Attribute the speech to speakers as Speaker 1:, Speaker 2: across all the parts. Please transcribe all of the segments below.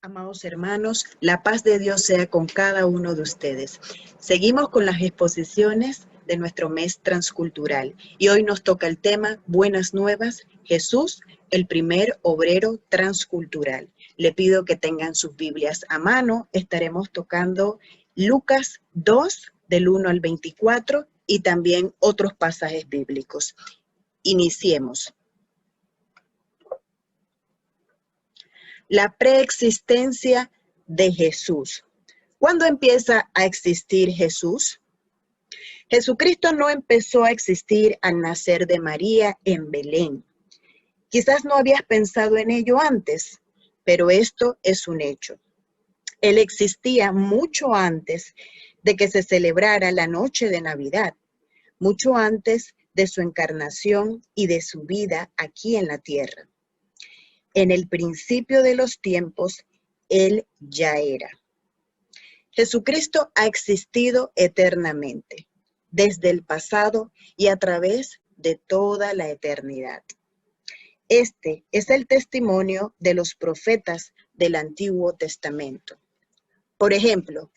Speaker 1: Amados hermanos, la paz de Dios sea con cada uno de ustedes. Seguimos con las exposiciones de nuestro mes transcultural y hoy nos toca el tema Buenas Nuevas, Jesús, el primer obrero transcultural. Le pido que tengan sus Biblias a mano. Estaremos tocando Lucas 2, del 1 al 24 y también otros pasajes bíblicos. Iniciemos. La preexistencia de Jesús. ¿Cuándo empieza a existir Jesús? Jesucristo no empezó a existir al nacer de María en Belén. Quizás no habías pensado en ello antes, pero esto es un hecho. Él existía mucho antes de que se celebrara la noche de Navidad, mucho antes de su encarnación y de su vida aquí en la tierra. En el principio de los tiempos, Él ya era. Jesucristo ha existido eternamente, desde el pasado y a través de toda la eternidad. Este es el testimonio de los profetas del Antiguo Testamento. Por ejemplo,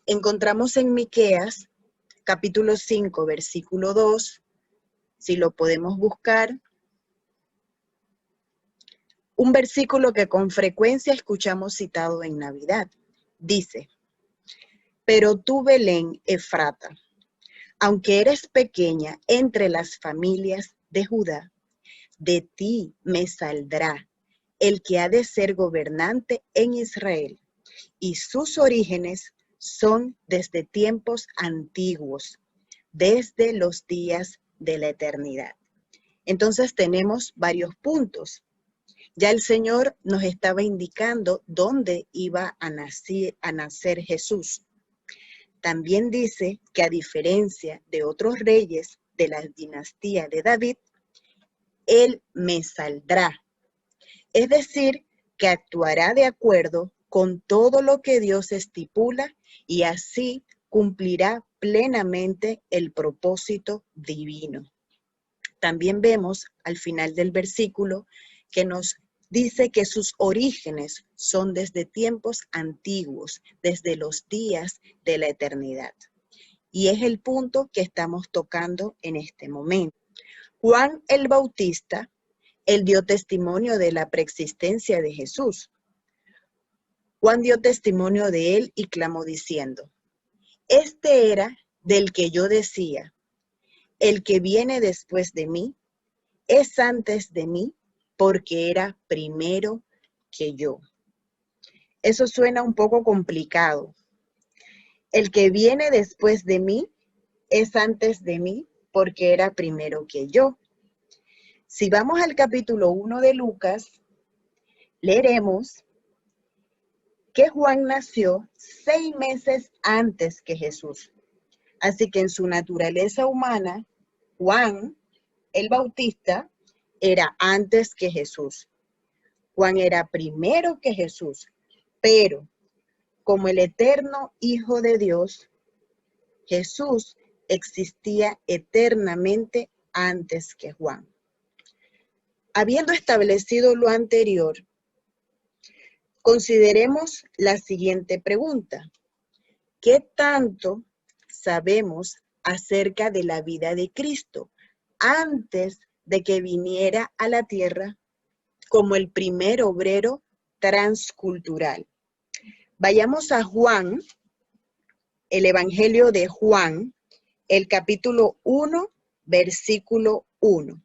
Speaker 1: encontramos en Miqueas, capítulo 5, versículo 2, si lo podemos buscar, un versículo que con frecuencia escuchamos citado en Navidad. Dice, pero tú, Belén, Efrata, aunque eres pequeña entre las familias de Judá, de ti me saldrá el que ha de ser gobernante en Israel, y sus orígenes son desde tiempos antiguos, desde los días de la eternidad. Entonces tenemos varios puntos. Ya el Señor nos estaba indicando dónde iba a nacer Jesús. También dice que a diferencia de otros reyes de la dinastía de David, Él me saldrá. Es decir, que actuará de acuerdo con todo lo que Dios estipula y así cumplirá plenamente el propósito divino. También vemos al final del versículo que nos dice que sus orígenes son desde tiempos antiguos, desde los días de la eternidad. Y es el punto que estamos tocando en este momento. Juan el Bautista, él dio testimonio de la preexistencia de Jesús. Juan dio testimonio de él y clamó diciendo, este era del que yo decía, el que viene después de mí, es antes de mí, porque era primero que yo. Eso suena un poco complicado. El que viene después de mí es antes de mí, porque era primero que yo. Si vamos al capítulo 1 de Lucas, leeremos que Juan nació 6 meses antes que Jesús. Así que en su naturaleza humana, Juan el Bautista era antes que Jesús. Juan era primero que Jesús, pero como el eterno Hijo de Dios, Jesús existía eternamente antes que Juan. Habiendo establecido lo anterior, consideremos la siguiente pregunta. ¿Qué tanto sabemos acerca de la vida de Cristo antes de que viniera a la tierra como el primer obrero transcultural? Vayamos a Juan, el Evangelio de Juan, el capítulo 1, versículo 1.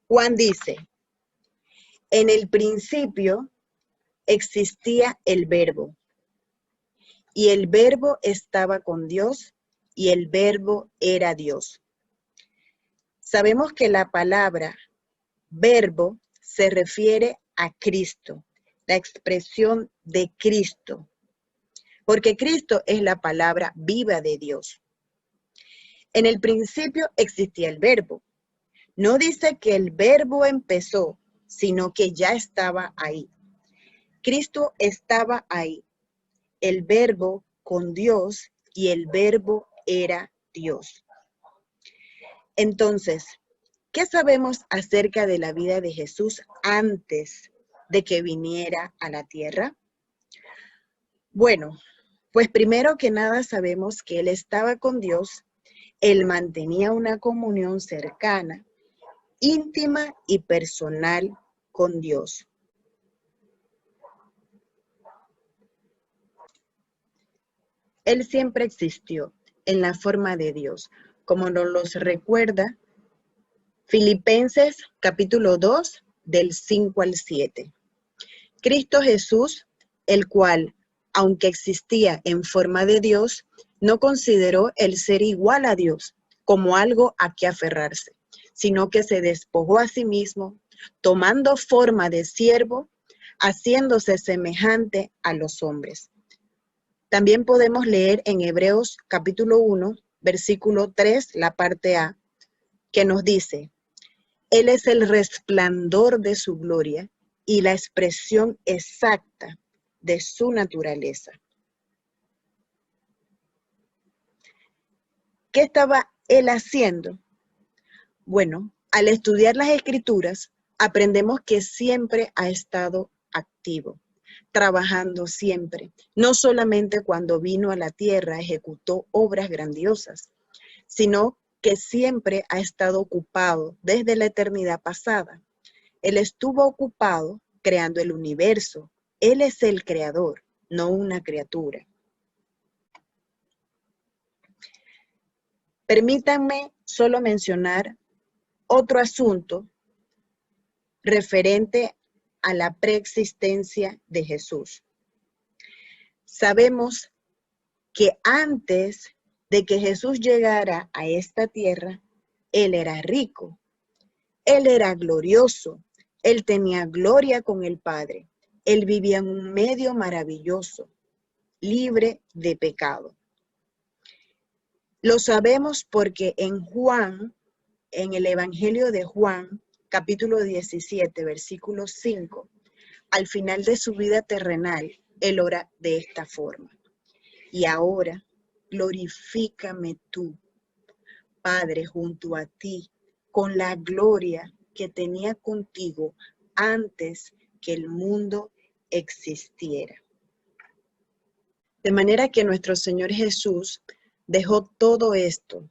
Speaker 1: Juan dice, en el principio existía el Verbo, y el Verbo estaba con Dios, y el Verbo era Dios. Sabemos que la palabra Verbo se refiere a Cristo, la expresión de Cristo, porque Cristo es la palabra viva de Dios. En el principio existía el Verbo. No dice que el Verbo empezó, sino que ya estaba ahí. Cristo estaba ahí, el Verbo con Dios, y el Verbo era Dios. Entonces, ¿qué sabemos acerca de la vida de Jesús antes de que viniera a la tierra? Bueno, pues primero que nada sabemos que él estaba con Dios, él mantenía una comunión cercana, íntima y personal con Dios. Él siempre existió en la forma de Dios, como nos los recuerda Filipenses capítulo 2, del 5 al 7. Cristo Jesús, el cual, aunque existía en forma de Dios, no consideró el ser igual a Dios como algo a que aferrarse, sino que se despojó a sí mismo, tomando forma de siervo, haciéndose semejante a los hombres. También podemos leer en Hebreos capítulo 1, versículo 3, la parte A, que nos dice: Él es el resplandor de su gloria y la expresión exacta de su naturaleza. ¿Qué estaba él haciendo? Bueno, al estudiar las Escrituras, aprendemos que siempre ha estado activo, trabajando siempre. No solamente cuando vino a la tierra ejecutó obras grandiosas, sino que siempre ha estado ocupado desde la eternidad pasada. Él estuvo ocupado creando el universo. Él es el creador, no una criatura. Permítanme solo mencionar otro asunto referente a la preexistencia de Jesús. Sabemos que antes de que Jesús llegara a esta tierra, Él era rico, Él era glorioso, Él tenía gloria con el Padre, Él vivía en un medio maravilloso, libre de pecado. Lo sabemos porque en Juan, en el Evangelio de Juan, capítulo 17, versículo 5, al final de su vida terrenal, él ora de esta forma: y ahora glorifícame tú, Padre, junto a ti, con la gloria que tenía contigo antes que el mundo existiera. De manera que nuestro Señor Jesús dejó todo esto,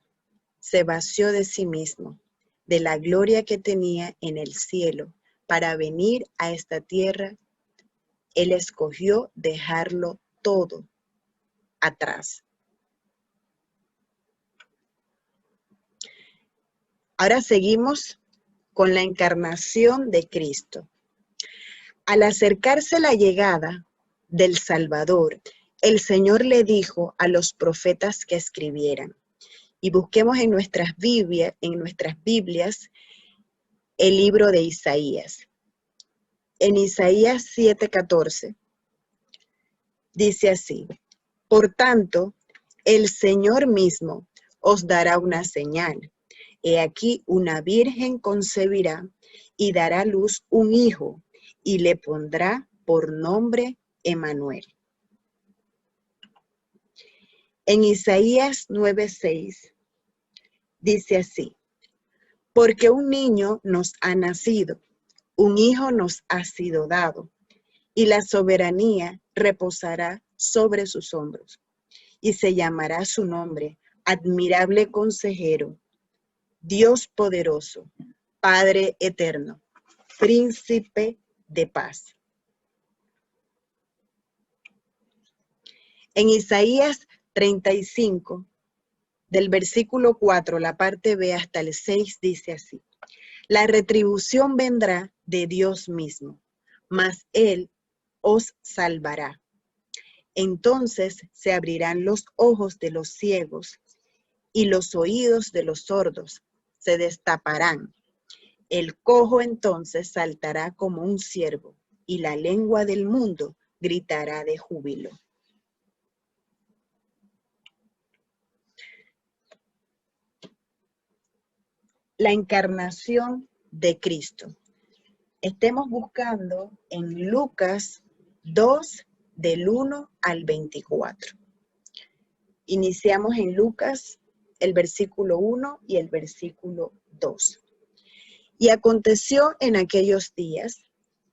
Speaker 1: se vació de sí mismo, de la gloria que tenía en el cielo, para venir a esta tierra. Él escogió dejarlo todo atrás. Ahora seguimos con la encarnación de Cristo. Al acercarse la llegada del Salvador, el Señor le dijo a los profetas que escribieran. Y busquemos en nuestras Biblias el libro de Isaías. En Isaías 7:14 dice así: por tanto, el Señor mismo os dará una señal. He aquí una virgen concebirá y dará a luz un hijo y le pondrá por nombre Emmanuel. En Isaías 9:6 dice así: porque un niño nos ha nacido, un hijo nos ha sido dado, y la soberanía reposará sobre sus hombros, y se llamará su nombre Admirable Consejero, Dios poderoso, Padre eterno, Príncipe de paz. En Isaías 35, del versículo 4, la parte B hasta el 6, dice así: la retribución vendrá de Dios mismo, mas Él os salvará. Entonces se abrirán los ojos de los ciegos y los oídos de los sordos se destaparán. El cojo entonces saltará como un ciervo y la lengua del mundo gritará de júbilo. La encarnación de Cristo. Estemos buscando en Lucas 2, del 1 al 24. Iniciamos en Lucas el versículo 1 y el versículo 2. Y aconteció en aquellos días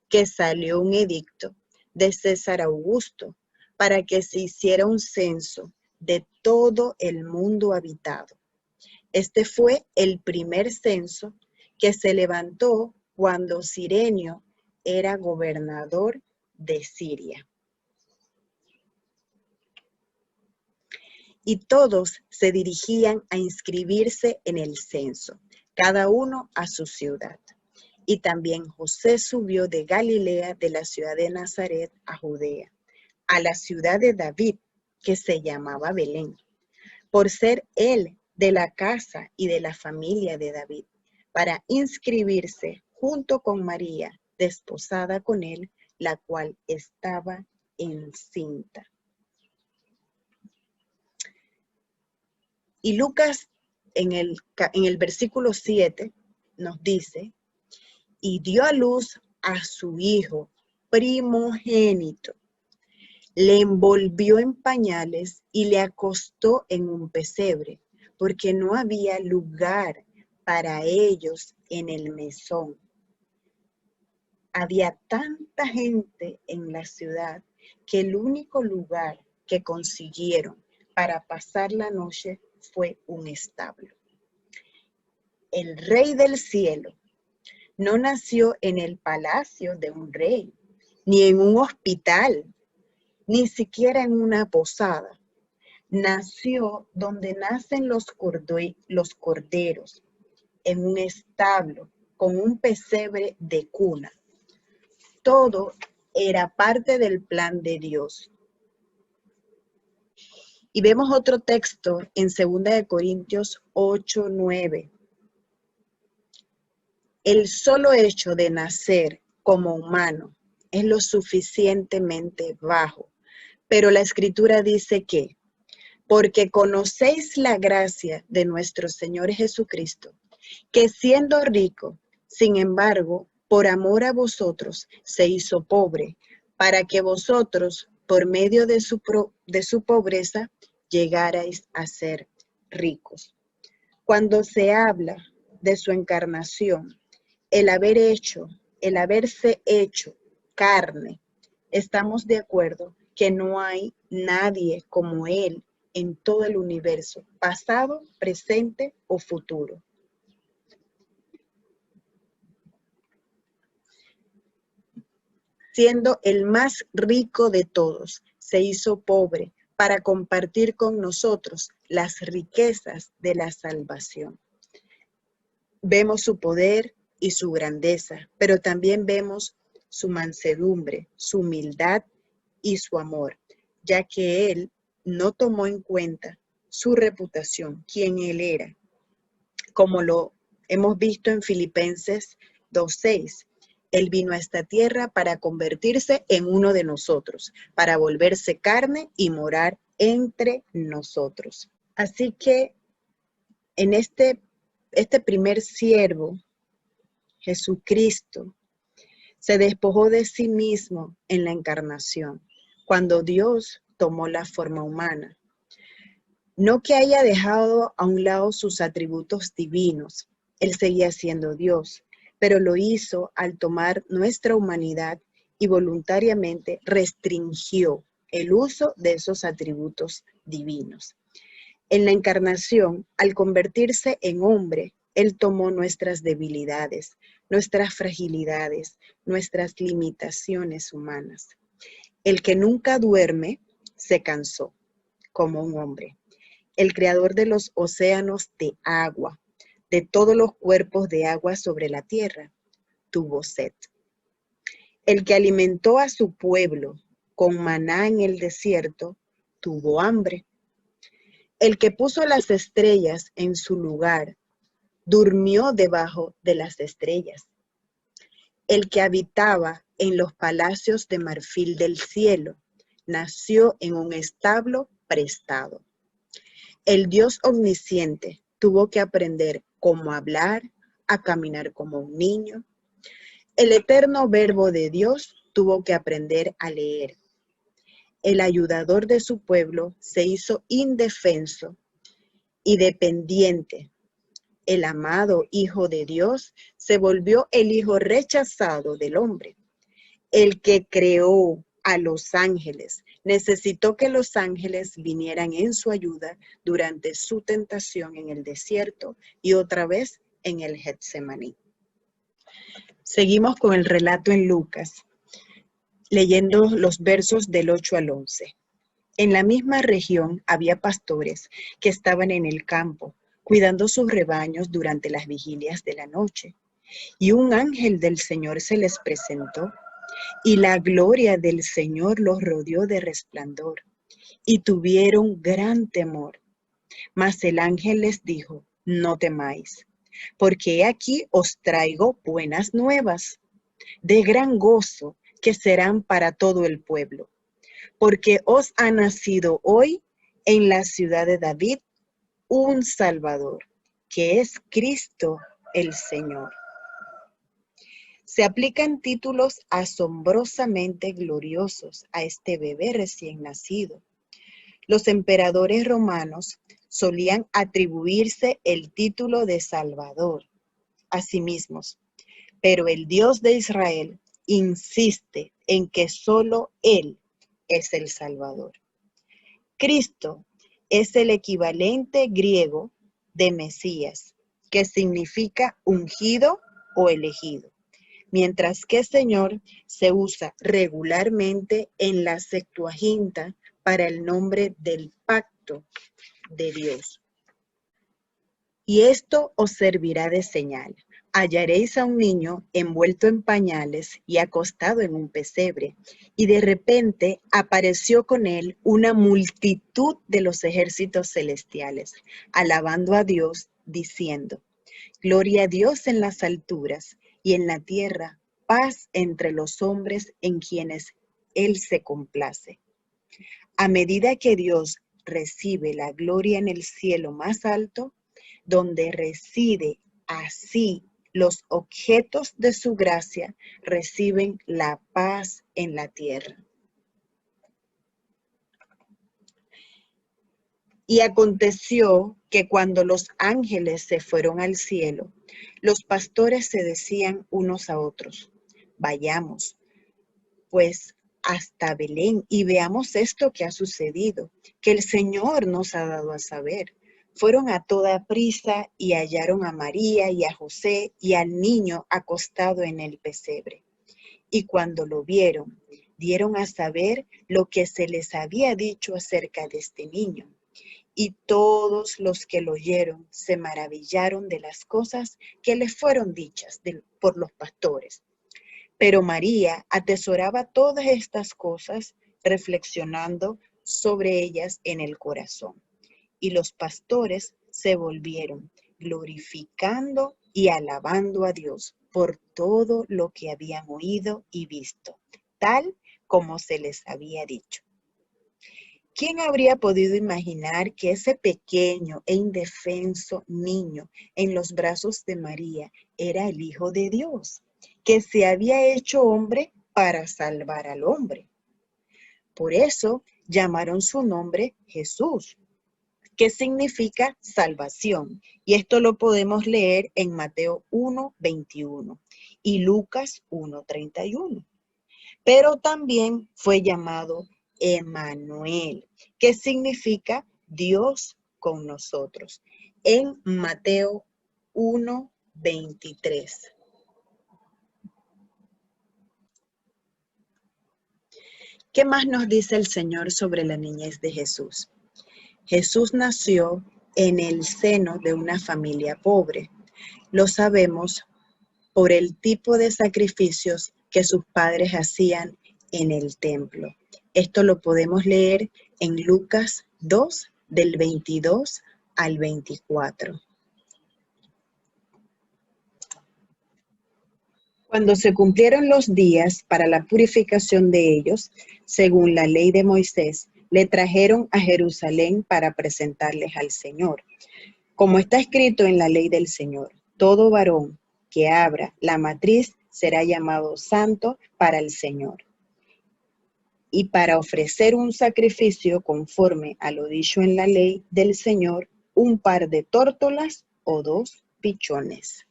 Speaker 1: que salió un edicto de César Augusto para que se hiciera un censo de todo el mundo habitado. Este fue el primer censo que se levantó cuando Cirenio era gobernador de Siria. Y todos se dirigían a inscribirse en el censo, cada uno a su ciudad. Y también José subió de Galilea, de la ciudad de Nazaret, a Judea, a la ciudad de David, que se llamaba Belén, por ser él de la casa y de la familia de David, para inscribirse junto con María, desposada con él, la cual estaba encinta. Y Lucas en el versículo 7 nos dice, y dio a luz a su hijo primogénito, le envolvió en pañales y le acostó en un pesebre, porque no había lugar para ellos en el mesón. Había tanta gente en la ciudad que el único lugar que consiguieron para pasar la noche fue un establo. El Rey del Cielo no nació en el palacio de un rey, ni en un hospital, ni siquiera en una posada. Nació donde nacen los corderos, en un establo, con un pesebre de cuna. Todo era parte del plan de Dios. Y vemos otro texto en 2 Corintios 8:9. El solo hecho de nacer como humano es lo suficientemente bajo, pero la Escritura dice que, porque conocéis la gracia de nuestro Señor Jesucristo, que siendo rico, sin embargo, por amor a vosotros, se hizo pobre, para que vosotros, por medio de su pobreza, llegarais a ser ricos. Cuando se habla de su encarnación, el haberse hecho carne, estamos de acuerdo que no hay nadie como Él en todo el universo, pasado, presente o futuro. Siendo el más rico de todos, se hizo pobre para compartir con nosotros las riquezas de la salvación. Vemos su poder y su grandeza, pero también vemos su mansedumbre, su humildad y su amor, ya que Él no tomó en cuenta su reputación, quién Él era, como lo hemos visto en Filipenses 2:6. Él vino a esta tierra para convertirse en uno de nosotros, para volverse carne y morar entre nosotros. Así que en este primer siervo, Jesucristo, se despojó de sí mismo en la encarnación, cuando Dios tomó la forma humana. No que haya dejado a un lado sus atributos divinos, Él seguía siendo Dios, pero lo hizo al tomar nuestra humanidad y voluntariamente restringió el uso de esos atributos divinos. En la encarnación, al convertirse en hombre, Él tomó nuestras debilidades, nuestras fragilidades, nuestras limitaciones humanas. El que nunca duerme se cansó como un hombre. El creador de los océanos de agua, de todos los cuerpos de agua sobre la tierra, tuvo sed. El que alimentó a su pueblo con maná en el desierto, tuvo hambre. El que puso las estrellas en su lugar, durmió debajo de las estrellas. El que habitaba en los palacios de marfil del cielo, nació en un establo prestado. El Dios omnisciente tuvo que aprender cómo hablar, a caminar como un niño. El eterno Verbo de Dios tuvo que aprender a leer. El ayudador de su pueblo se hizo indefenso y dependiente. El amado Hijo de Dios se volvió el Hijo rechazado del hombre. El que creó a los ángeles necesitó que los ángeles vinieran en su ayuda durante su tentación en el desierto y otra vez en el Getsemaní. Seguimos con el relato en Lucas, leyendo los versos del 8 al 11. En la misma región había pastores que estaban en el campo, cuidando sus rebaños durante las vigilias de la noche. Y un ángel del Señor se les presentó, y la gloria del Señor los rodeó de resplandor, y tuvieron gran temor. Mas el ángel les dijo: no temáis, porque he aquí os traigo buenas nuevas, de gran gozo, que serán para todo el pueblo. Porque os ha nacido hoy en la ciudad de David un Salvador, que es Cristo el Señor. Se aplican títulos asombrosamente gloriosos a este bebé recién nacido. Los emperadores romanos solían atribuirse el título de Salvador a sí mismos, pero el Dios de Israel insiste en que solo Él es el Salvador. Cristo es el equivalente griego de Mesías, que significa ungido o elegido, mientras que Señor se usa regularmente en la Septuaginta para el nombre del pacto de Dios. Y esto os servirá de señal. Hallaréis a un niño envuelto en pañales y acostado en un pesebre. Y de repente apareció con él una multitud de los ejércitos celestiales, alabando a Dios, diciendo: Gloria a Dios en las alturas, y en la tierra paz entre los hombres en quienes Él se complace. A medida que Dios recibe la gloria en el cielo más alto, donde reside así los objetos de su gracia, reciben la paz en la tierra. Y aconteció que cuando los ángeles se fueron al cielo, los pastores se decían unos a otros: vayamos, pues, hasta Belén y veamos esto que ha sucedido, que el Señor nos ha dado a saber. Fueron a toda prisa y hallaron a María y a José y al niño acostado en el pesebre. Y cuando lo vieron, dieron a saber lo que se les había dicho acerca de este niño. Y todos los que lo oyeron se maravillaron de las cosas que les fueron dichas por los pastores. Pero María atesoraba todas estas cosas, reflexionando sobre ellas en el corazón. Y los pastores se volvieron, glorificando y alabando a Dios por todo lo que habían oído y visto, tal como se les había dicho. ¿Quién habría podido imaginar que ese pequeño e indefenso niño en los brazos de María era el Hijo de Dios, que se había hecho hombre para salvar al hombre? Por eso llamaron su nombre Jesús, que significa salvación. Y esto lo podemos leer en Mateo 1:21 y Lucas 1:31. Pero también fue llamado Emmanuel, que significa Dios con nosotros, en Mateo 1:23. ¿Qué más nos dice el Señor sobre la niñez de Jesús? Jesús nació en el seno de una familia pobre. Lo sabemos por el tipo de sacrificios que sus padres hacían en el templo. Esto lo podemos leer en Lucas 2, del 22 al 24. Cuando se cumplieron los días para la purificación de ellos, según la ley de Moisés, le trajeron a Jerusalén para presentarles al Señor. Como está escrito en la ley del Señor, todo varón que abra la matriz será llamado santo para el Señor. Y para ofrecer un sacrificio conforme a lo dicho en la ley del Señor, un par de tórtolas o 2 pichones.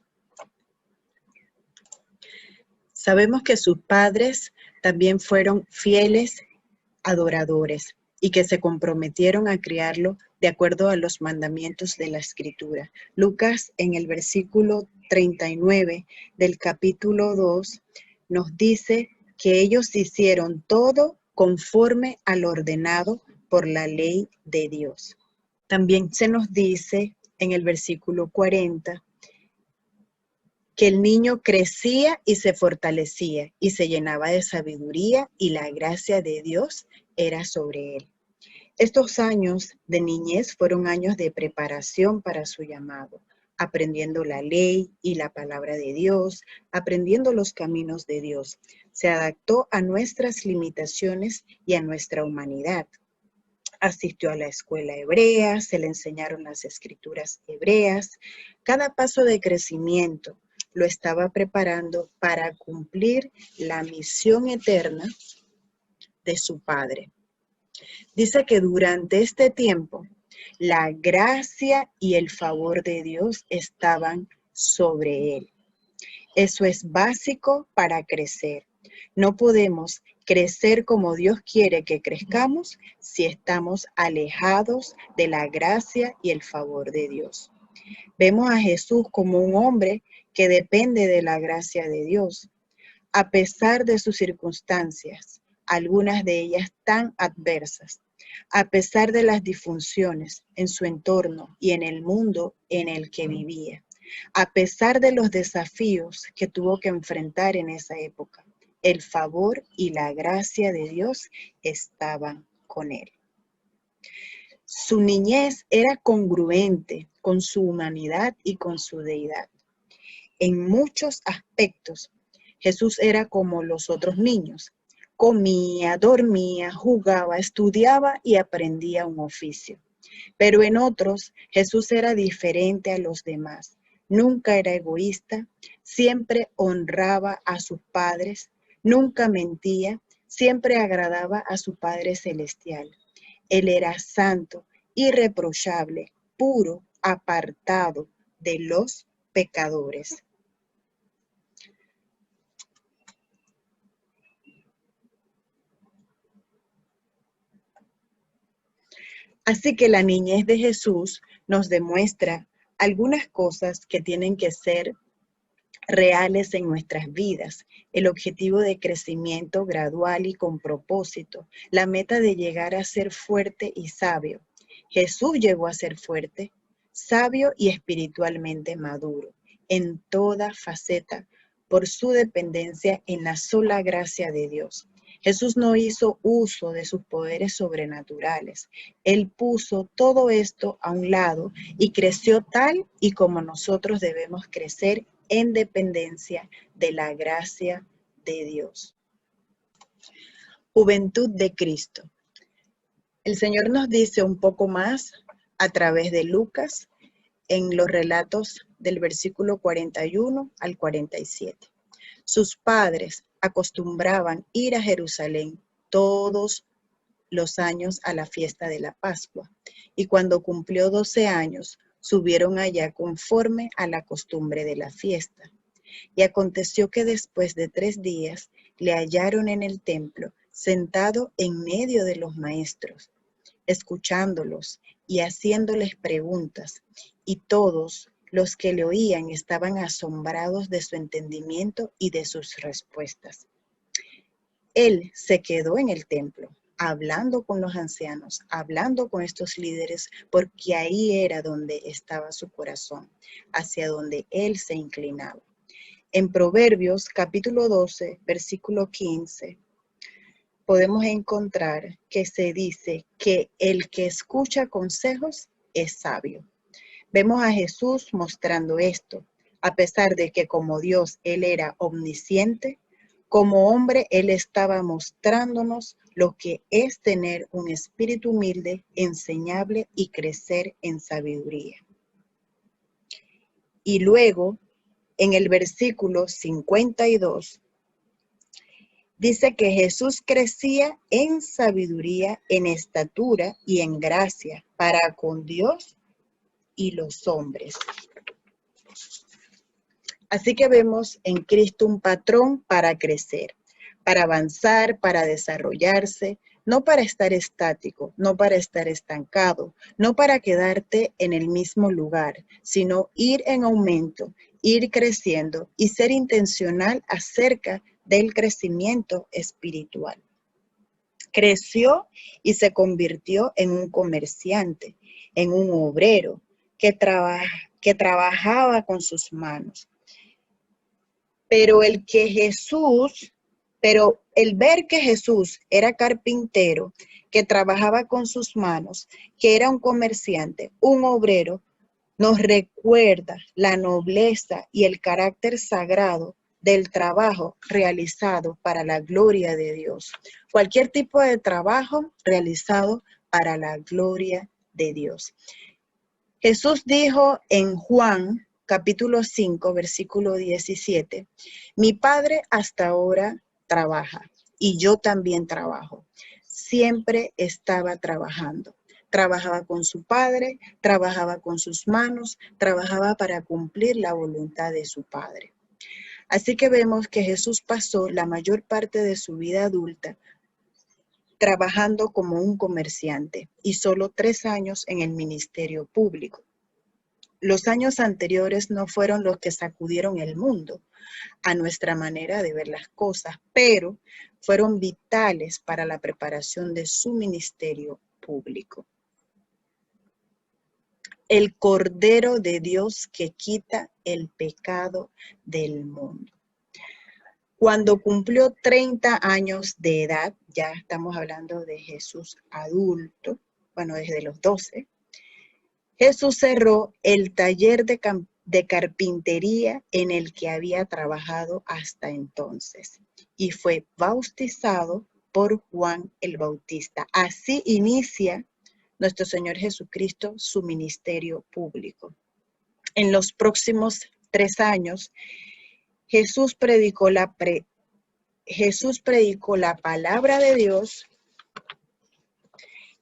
Speaker 1: Sabemos que sus padres también fueron fieles adoradores y que se comprometieron a criarlo de acuerdo a los mandamientos de la Escritura. Lucas, en el versículo 39 del capítulo 2, nos dice que ellos hicieron todo conforme al ordenado por la ley de Dios. También se nos dice en el versículo 40 que el niño crecía y se fortalecía y se llenaba de sabiduría y la gracia de Dios era sobre él. Estos años de niñez fueron años de preparación para su llamado, aprendiendo la ley y la palabra de Dios, aprendiendo los caminos de Dios. Se adaptó a nuestras limitaciones y a nuestra humanidad. Asistió a la escuela hebrea, se le enseñaron las escrituras hebreas. Cada paso de crecimiento lo estaba preparando para cumplir la misión eterna de su Padre. Dice que durante este tiempo la gracia y el favor de Dios estaban sobre él. Eso es básico para crecer. No podemos crecer como Dios quiere que crezcamos si estamos alejados de la gracia y el favor de Dios. Vemos a Jesús como un hombre que depende de la gracia de Dios, a pesar de sus circunstancias, algunas de ellas tan adversas, a pesar de las disfunciones en su entorno y en el mundo en el que vivía, a pesar de los desafíos que tuvo que enfrentar en esa época. El favor y la gracia de Dios estaban con él. Su niñez era congruente con su humanidad y con su deidad. En muchos aspectos, Jesús era como los otros niños. Comía, dormía, jugaba, estudiaba y aprendía un oficio. Pero en otros, Jesús era diferente a los demás. Nunca era egoísta, siempre honraba a sus padres, nunca mentía, siempre agradaba a su Padre Celestial. Él era santo, irreprochable, puro, apartado de los pecadores. Así que la niñez de Jesús nos demuestra algunas cosas que tienen que ser reales en nuestras vidas, el objetivo de crecimiento gradual y con propósito, la meta de llegar a ser fuerte y sabio. Jesús llegó a ser fuerte, sabio y espiritualmente maduro en toda faceta por su dependencia en la sola gracia de Dios. Jesús no hizo uso de sus poderes sobrenaturales. Él puso todo esto a un lado y creció tal y como nosotros debemos crecer en dependencia de la gracia de Dios. Juventud de Cristo. El Señor nos dice un poco más a través de Lucas en los relatos del versículo 41 al 47. Sus padres acostumbraban ir a Jerusalén todos los años a la fiesta de la Pascua, y cuando cumplió 12 años, subieron allá conforme a la costumbre de la fiesta. Y aconteció que después de 3 días le hallaron en el templo, sentado en medio de los maestros, escuchándolos y haciéndoles preguntas, y todos los que le oían estaban asombrados de su entendimiento y de sus respuestas. Él se quedó en el templo, hablando con los ancianos, hablando con estos líderes, porque ahí era donde estaba su corazón, hacia donde él se inclinaba. En Proverbios capítulo 12, versículo 15, podemos encontrar que se dice que el que escucha consejos es sabio. Vemos a Jesús mostrando esto, a pesar de que como Dios Él era omnisciente, como hombre Él estaba mostrándonos lo que es tener un espíritu humilde, enseñable y crecer en sabiduría. Y luego, en el versículo 52, dice que Jesús crecía en sabiduría, en estatura y en gracia para con Dios y los hombres. Así que vemos en Cristo un patrón para crecer, para avanzar, para desarrollarse, no para estar estático, no para estar estancado, no para quedarte en el mismo lugar, sino ir en aumento, ir creciendo y ser intencional acerca del crecimiento espiritual. Creció y se convirtió en un comerciante, en un obrero que trabajaba con sus manos. Pero el ver que Jesús era carpintero, que trabajaba con sus manos, que era un comerciante, un obrero, nos recuerda la nobleza y el carácter sagrado del trabajo realizado para la gloria de Dios. Cualquier tipo de trabajo realizado para la gloria de Dios. Jesús dijo en Juan capítulo 5, versículo 17, mi Padre hasta ahora trabaja y yo también trabajo. Siempre estaba trabajando. Trabajaba con su Padre, trabajaba con sus manos, trabajaba para cumplir la voluntad de su Padre. Así que vemos que Jesús pasó la mayor parte de su vida adulta trabajando como un comerciante y solo 3 años en el ministerio público. Los años anteriores no fueron los que sacudieron el mundo a nuestra manera de ver las cosas, pero fueron vitales para la preparación de su ministerio público. El Cordero de Dios que quita el pecado del mundo. Cuando cumplió 30 años de edad, ya estamos hablando de Jesús adulto, bueno, desde los 12, Jesús cerró el taller de carpintería en el que había trabajado hasta entonces y fue bautizado por Juan el Bautista. Así inicia nuestro Señor Jesucristo su ministerio público. En los próximos 3 años, Jesús predicó la palabra de Dios,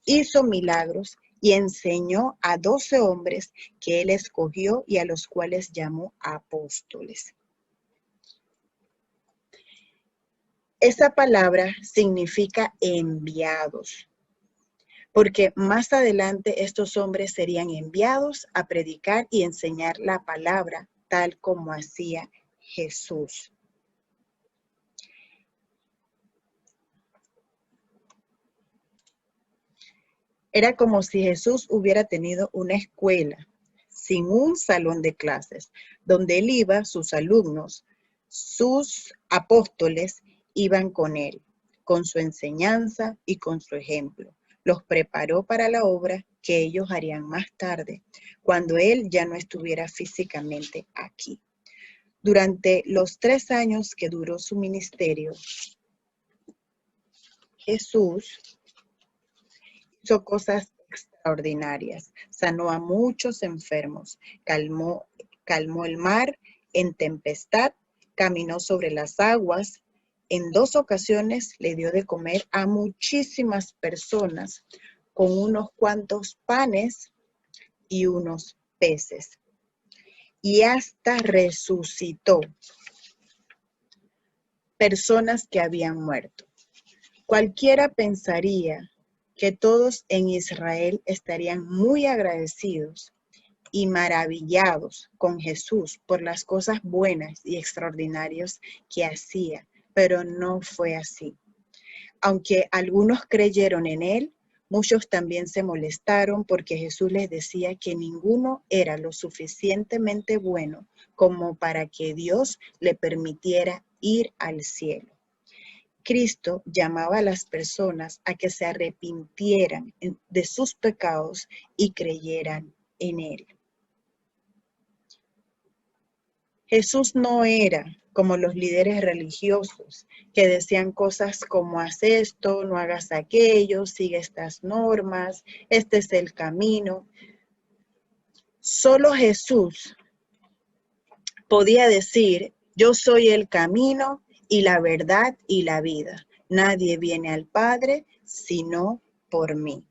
Speaker 1: hizo milagros y enseñó a 12 hombres que él escogió y a los cuales llamó apóstoles. Esa palabra significa enviados, porque más adelante estos hombres serían enviados a predicar y enseñar la palabra tal como hacía Jesús. Era como si Jesús hubiera tenido una escuela sin un salón de clases, donde él iba, sus alumnos, sus apóstoles iban con él, con su enseñanza y con su ejemplo. Los preparó para la obra que ellos harían más tarde, cuando él ya no estuviera físicamente aquí. Durante los 3 años que duró su ministerio, Jesús hizo cosas extraordinarias, sanó a muchos enfermos, calmó el mar en tempestad, caminó sobre las aguas. En 2 ocasiones le dio de comer a muchísimas personas con unos cuantos panes y unos peces. Y hasta resucitó personas que habían muerto. Cualquiera pensaría que todos en Israel estarían muy agradecidos y maravillados con Jesús por las cosas buenas y extraordinarias que hacía, pero no fue así. Aunque algunos creyeron en él, muchos también se molestaron porque Jesús les decía que ninguno era lo suficientemente bueno como para que Dios le permitiera ir al cielo. Cristo llamaba a las personas a que se arrepintieran de sus pecados y creyeran en él. Jesús no era como los líderes religiosos que decían cosas como haz esto, no hagas aquello, sigue estas normas, este es el camino. Solo Jesús podía decir, yo soy el camino y la verdad y la vida. Nadie viene al Padre sino por mí.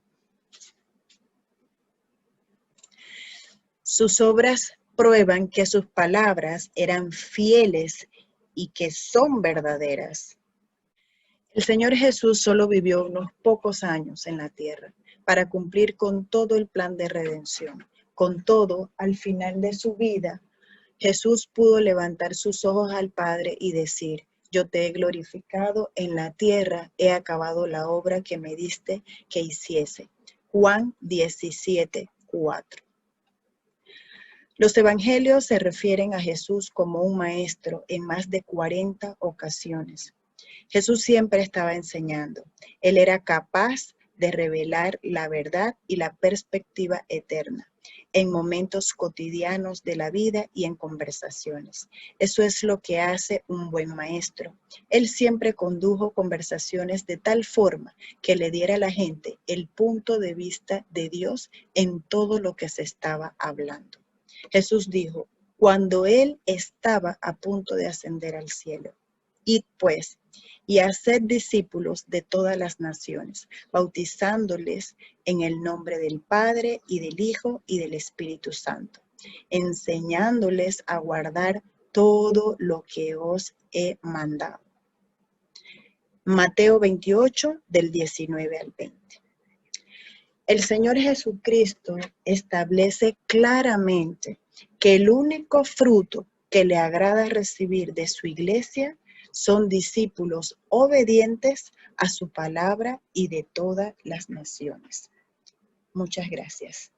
Speaker 1: Sus obras prueban que sus palabras eran fieles y que son verdaderas. El Señor Jesús solo vivió unos pocos años en la tierra para cumplir con todo el plan de redención. Con todo, al final de su vida, Jesús pudo levantar sus ojos al Padre y decir: yo te he glorificado en la tierra, he acabado la obra que me diste que hiciese. Juan 17:4. Los evangelios se refieren a Jesús como un maestro en más de 40 ocasiones. Jesús siempre estaba enseñando. Él era capaz de revelar la verdad y la perspectiva eterna en momentos cotidianos de la vida y en conversaciones. Eso es lo que hace un buen maestro. Él siempre condujo conversaciones de tal forma que le diera a la gente el punto de vista de Dios en todo lo que se estaba hablando. Jesús dijo, cuando Él estaba a punto de ascender al cielo: id pues y haced discípulos de todas las naciones, bautizándoles en el nombre del Padre y del Hijo y del Espíritu Santo, enseñándoles a guardar todo lo que os he mandado. Mateo 28, del 19 al 20. El Señor Jesucristo establece claramente que el único fruto que le agrada recibir de su iglesia son discípulos obedientes a su palabra y de todas las naciones. Muchas gracias.